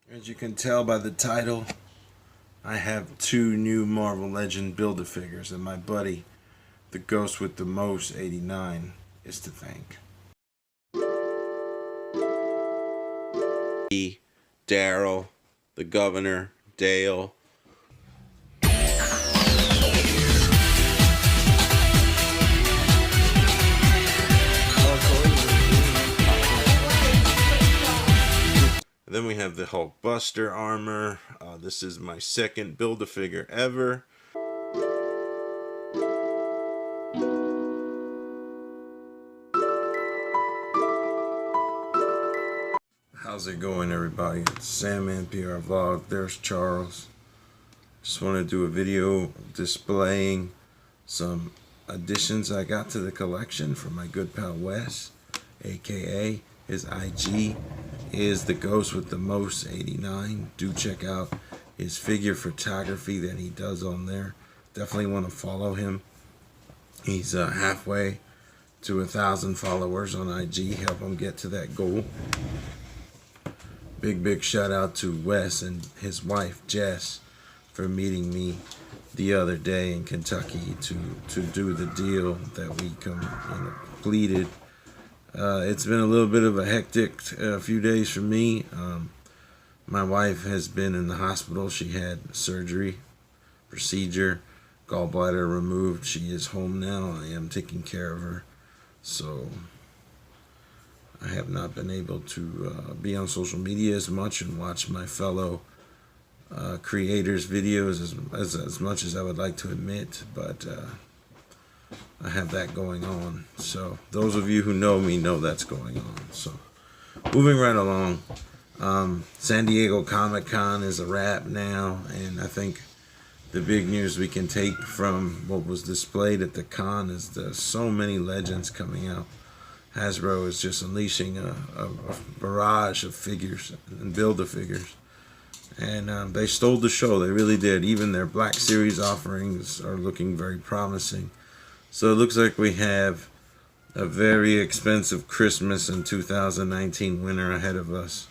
As you can tell by the title, I have two new Marvel Legend Build-A-Figures, and my buddy, the Ghost with the Most 89, is to thank. Daryl, the Governor, Dale. Then we have the Hulk Buster armor. This is my second Build-A-Figure ever. How's it going, everybody? It's Sam PR Vlog. There's Charles. Just want to do a video displaying some additions I got to the collection from my good pal Wes, aka his IG is the Ghost with the Most 89. Do check out his figure photography that he does on there. Definitely want to follow him. He's halfway to 1,000 followers on IG. Help him get to that goal. Big shout out to Wes and his wife Jess for meeting me the other day in Kentucky to do the deal that we completed. It's been a little bit of a hectic few days for me. My wife has been in the hospital. She had surgery, procedure, gallbladder removed. She is home now. I am taking care of her. So I have not been able to be on social media as much and watch my fellow creators' videos as much as I would like to admit, but I have that going on. So those of you who know me know that's going on. So moving right along, San Diego Comic-Con is a wrap now, and I think the big news we can take from what was displayed at the con is there's so many legends coming out. Hasbro is just unleashing a barrage of figures and Build-A-Figures. And they stole the show. They really did. Even their Black Series offerings are looking very promising. So it looks like we have a very expensive Christmas and 2019 winter ahead of us,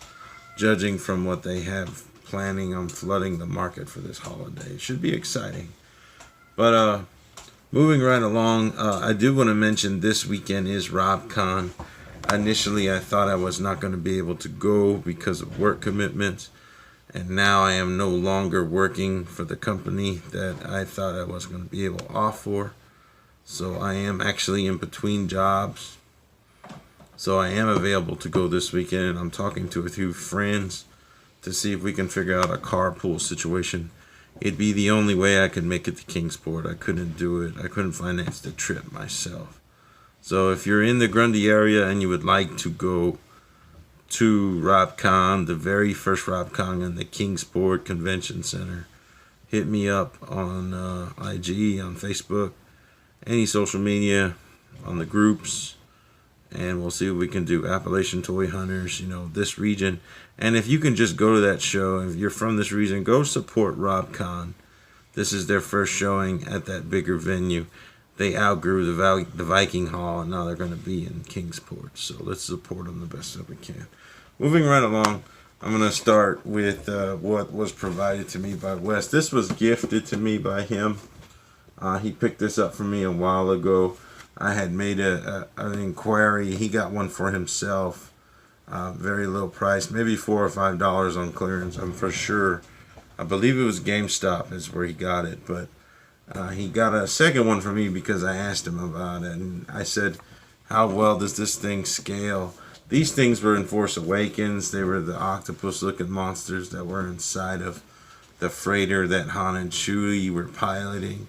judging from what they have planning on flooding the market for this holiday. It should be exciting. But moving right along, I do want to mention this weekend is RobCon. Initially, I thought I was not going to be able to go because of work commitments. And now I am no longer working for the company that I thought I was going to be able to off for. So I am actually in between jobs. So I am available to go this weekend. I'm talking to a few friends to see if we can figure out a carpool situation. It'd be the only way I could make it to Kingsport. I couldn't do it. I couldn't finance the trip myself. So if you're in the Grundy area and you would like to go to RobCon, the very first RobCon in the Kingsport Convention Center, hit me up on IG, on Facebook, any social media, on the groups, and we'll see what we can do. Appalachian Toy Hunters, this region. And if you can just go to that show, if you're from this region, go support RobCon. This is their first showing at that bigger venue. They outgrew the Viking Hall, and now they're going to be in Kingsport. So let's support them the best that we can. Moving right along, I'm going to start with what was provided to me by Wes. This was gifted to me by him. He picked this up for me a while ago. I had made an inquiry. He got one for himself. Very low price, maybe $4 or $5 on clearance. I'm for sure. I believe it was GameStop is where he got it, but he got a second one for me because I asked him about it, and I said, how well does this thing scale? These things were in Force Awakens. They were the octopus-looking monsters that were inside of the freighter that Han and Chewie were piloting.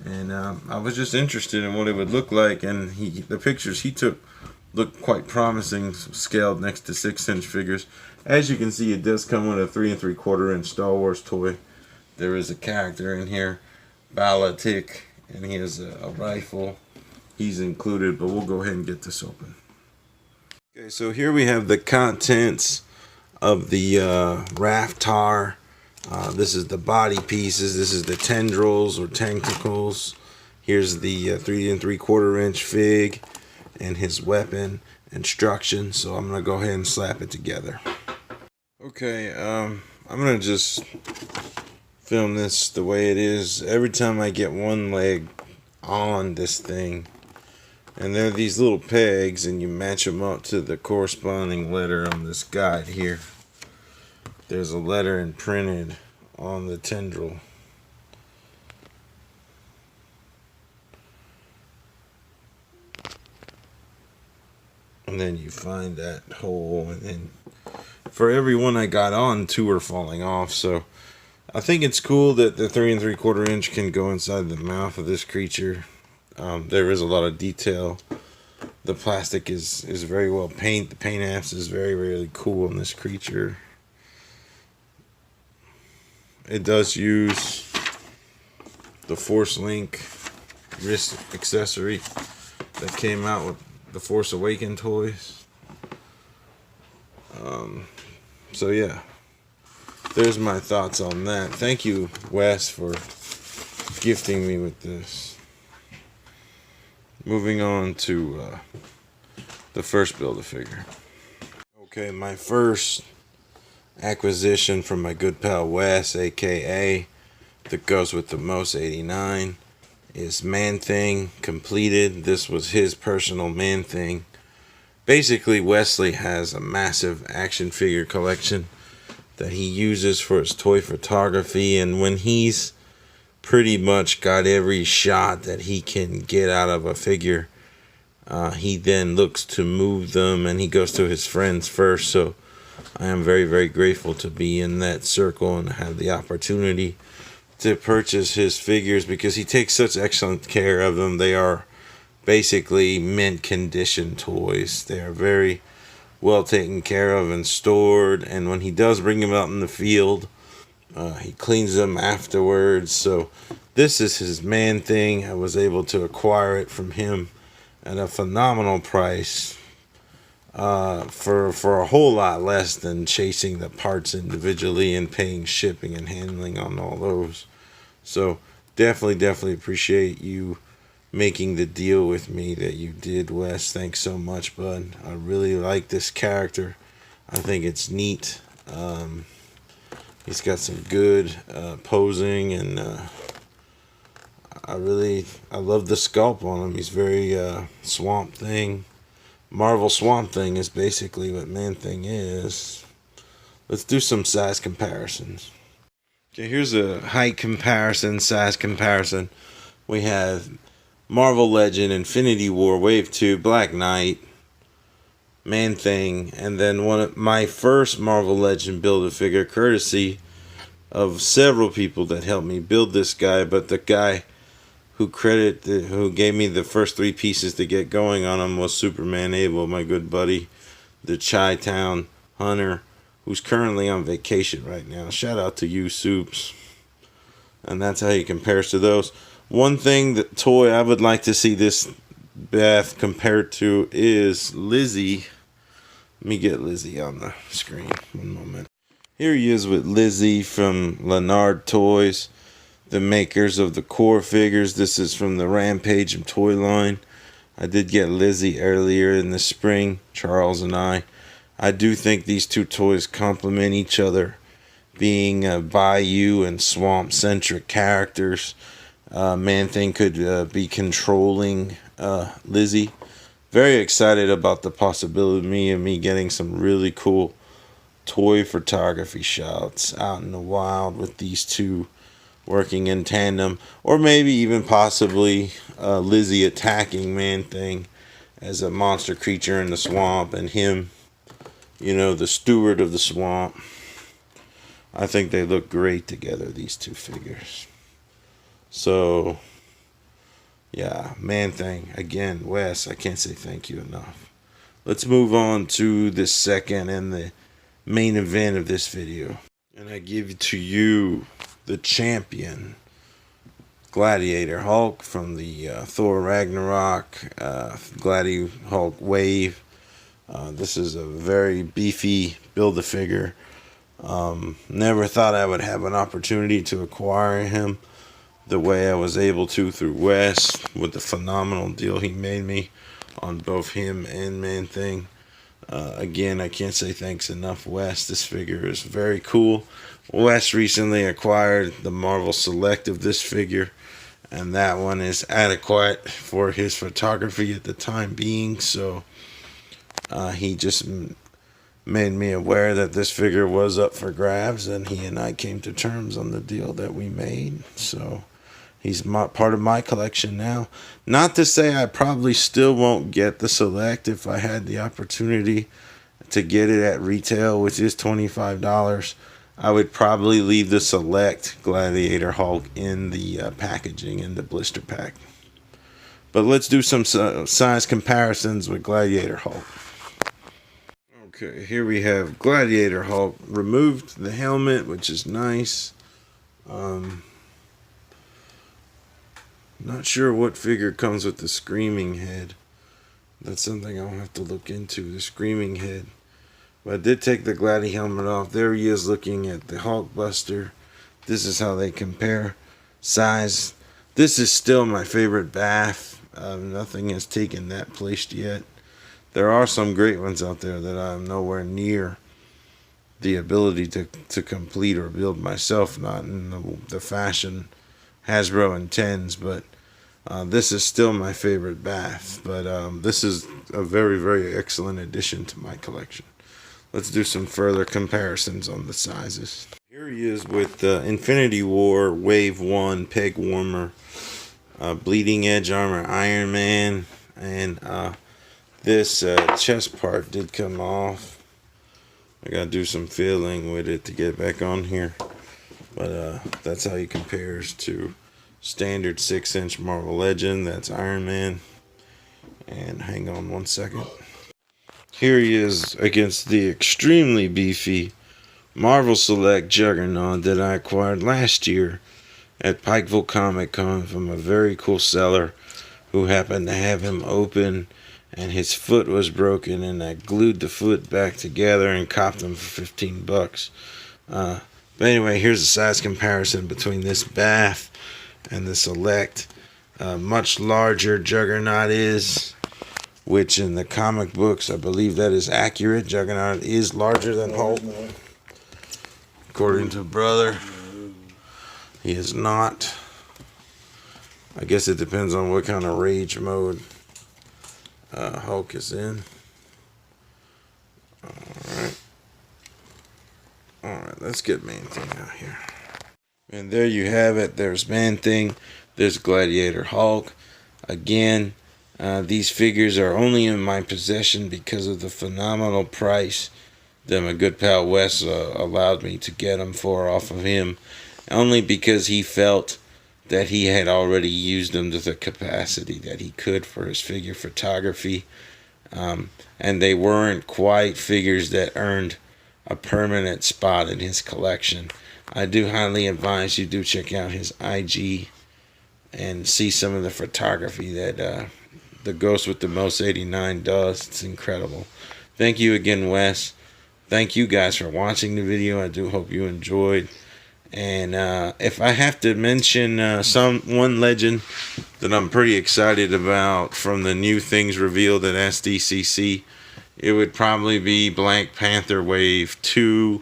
And I was just interested in what it would look like, and the pictures he took looked quite promising, scaled next to 6-inch figures. As you can see, it does come with a 3 3/4-inch Star Wars toy. There is a character in here, Balatik, and he has a rifle. He's included, but we'll go ahead and get this open. Okay, so here we have the contents of the Raftar. This is the body pieces. This is the tendrils or tentacles. Here's the 3 3/4-inch fig and his weapon instructions. So I'm going to go ahead and slap it together. Okay, I'm gonna just film this the way it is. Every time I get one leg on this thing, and there are these little pegs, and you match them up to the corresponding letter on this guide here. There's a letter imprinted on the tendril. And then you find that hole, and then for every one I got on, two are falling off. So I think it's cool that the 3 3/4 inch can go inside the mouth of this creature. There is a lot of detail. The plastic is very well painted. The paint apps is very, really cool on this creature. It does use the Force Link wrist accessory that came out with the Force Awakened toys. So yeah, there's my thoughts on that. Thank you, Wes, for gifting me with this. Moving on to the first Build-A-Figure. Okay, my first acquisition from my good pal Wes, aka that goes with the Most 89, is Man-Thing completed. This was his personal Man-Thing. Basically, Wesley has a massive action figure collection that he uses for his toy photography, and when he's pretty much got every shot that he can get out of a figure, he then looks to move them, and he goes to his friends first. So I am very, very grateful to be in that circle and have the opportunity to purchase his figures, because he takes such excellent care of them. They are basically mint condition toys. They are very well taken care of and stored, and when he does bring them out in the field, he cleans them afterwards. So this is his Man-Thing. I was able to acquire it from him at a phenomenal price, for a whole lot less than chasing the parts individually and paying shipping and handling on all those. So definitely appreciate you making the deal with me that you did, Wes. Thanks so much, bud. I really like this character. I think it's neat. He's got some good posing, and I love the sculpt on him. He's very Swamp Thing. Marvel Swamp Thing is basically what Man-Thing is. Let's do some size comparisons. Okay, here's a height comparison, size comparison. We have Marvel Legend, Infinity War, Wave 2, Black Knight, Man-Thing, and then one of my first Marvel Legend Build-A-Figure, courtesy of several people that helped me build this guy, but the guy who gave me the first 3 pieces to get going on him was Superman Abel, my good buddy, the Chi-Town Hunter, who's currently on vacation right now. Shout out to you, Soups. And that's how he compares to those. One thing, that toy I would like to see this BAF compared to is Lizzie. Let me get Lizzie on the screen. One moment. Here he is with Lizzie from Leonard Toys, the makers of the core figures. This is from the Rampage toy line. I did get Lizzie earlier in the spring, Charles and I. I do think these two toys complement each other, being bayou and swamp centric characters. Man-Thing could be controlling Lizzie. Very excited about the possibility of me getting some really cool toy photography shots out in the wild with these two working in tandem, or maybe even possibly Lizzie attacking Man-Thing as a monster creature in the swamp, and him, the steward of the swamp. I think they look great together, these two figures. So yeah, Man-Thing again, Wes, I can't say thank you enough. Let's move on to the second and the main event of this video, and I give to you the champion Gladiator Hulk from the Thor Ragnarok Gladiator Hulk wave. This is a very beefy Build-A-Figure. Never thought I would have an opportunity to acquire him the way I was able to through Wes, with the phenomenal deal he made me on both him and Man-Thing. Again, I can't say thanks enough, Wes. This figure is very cool. Wes recently acquired the Marvel Select of this figure, and that one is adequate for his photography at the time being. So he just made me aware that this figure was up for grabs, and he and I came to terms on the deal that we made. So he's part of my collection now. Not to say I probably still won't get the Select if I had the opportunity to get it at retail, which is $25. I would probably leave the Select Gladiator Hulk in the packaging, in the blister pack. But let's do some size comparisons with Gladiator Hulk. Okay, here we have Gladiator Hulk. Removed the helmet, which is nice. Not sure what figure comes with the screaming head. That's something I'll have to look into, the screaming head. But I did take the Gladi helmet off. There he is looking at the Hulkbuster. This is how they compare. Size. This is still my favorite BAF. Nothing has taken that place yet. There are some great ones out there that I'm nowhere near the ability to complete or build myself, not in the fashion Hasbro intends, but this is still my favorite BAF. But this is a very, very excellent addition to my collection. Let's do some further comparisons on the sizes. Here he is with Infinity War Wave 1 Peg Warmer, Bleeding Edge Armor Iron Man, and this chest part did come off. I gotta do some fiddling with it to get back on here. But that's how he compares to standard 6-inch Marvel Legend. That's Iron Man. And hang on one second. Here he is against the extremely beefy Marvel Select Juggernaut that I acquired last year at Pikeville Comic Con from a very cool seller who happened to have him open, and his foot was broken, and I glued the foot back together and copped him for $15. But anyway, here's a size comparison between this BAF and the Select. Much larger Juggernaut is, which in the comic books, I believe that is accurate. Juggernaut is larger than Hulk. According to brother, he is not. I guess it depends on what kind of rage mode Hulk is in. Alright, let's get Man Thing out here. And there you have it. There's Man Thing. There's Gladiator Hulk. Again, these figures are only in my possession because of the phenomenal price that my good pal Wes allowed me to get them for off of him. Only because he felt that he had already used them to the capacity that he could for his figure photography. And they weren't quite figures that earned a permanent spot in his collection. I do highly advise you do check out his IG and see some of the photography that the Ghost with the Most 89 does. It's incredible. Thank you again, Wes. Thank you guys for watching the video. I do hope you enjoyed. And if I have to mention one legend that I'm pretty excited about from the new things revealed at SDCC, it would probably be Black Panther Wave 2,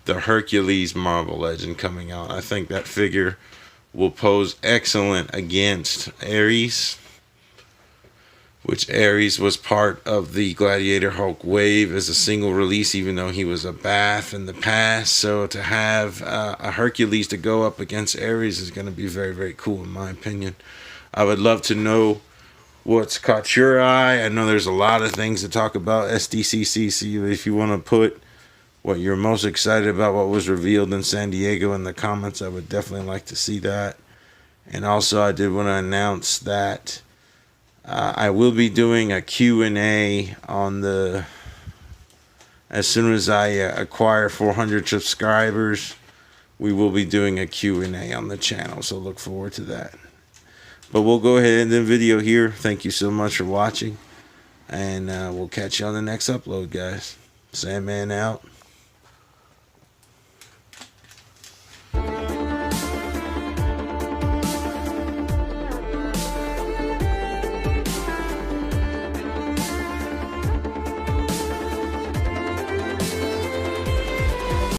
the Hercules Marvel Legend coming out. I think that figure will pose excellent against Ares, which Ares was part of the Gladiator Hulk wave as a single release, even though he was a BAF in the past. So to have a Hercules to go up against Ares is going to be very, very cool in my opinion. I would love to know what's caught your eye. I know there's a lot of things to talk about SDCC. So if you want to put what you're most excited about, what was revealed in San Diego, in the comments, I would definitely like to see that. And also, I did want to announce that I will be doing a Q&A on the, as soon as I acquire 400 subscribers, we will be doing a Q&A on the channel, so look forward to that. But we'll go ahead and end the video here. Thank you so much for watching, and we'll catch you on the next upload, guys. Sandman out.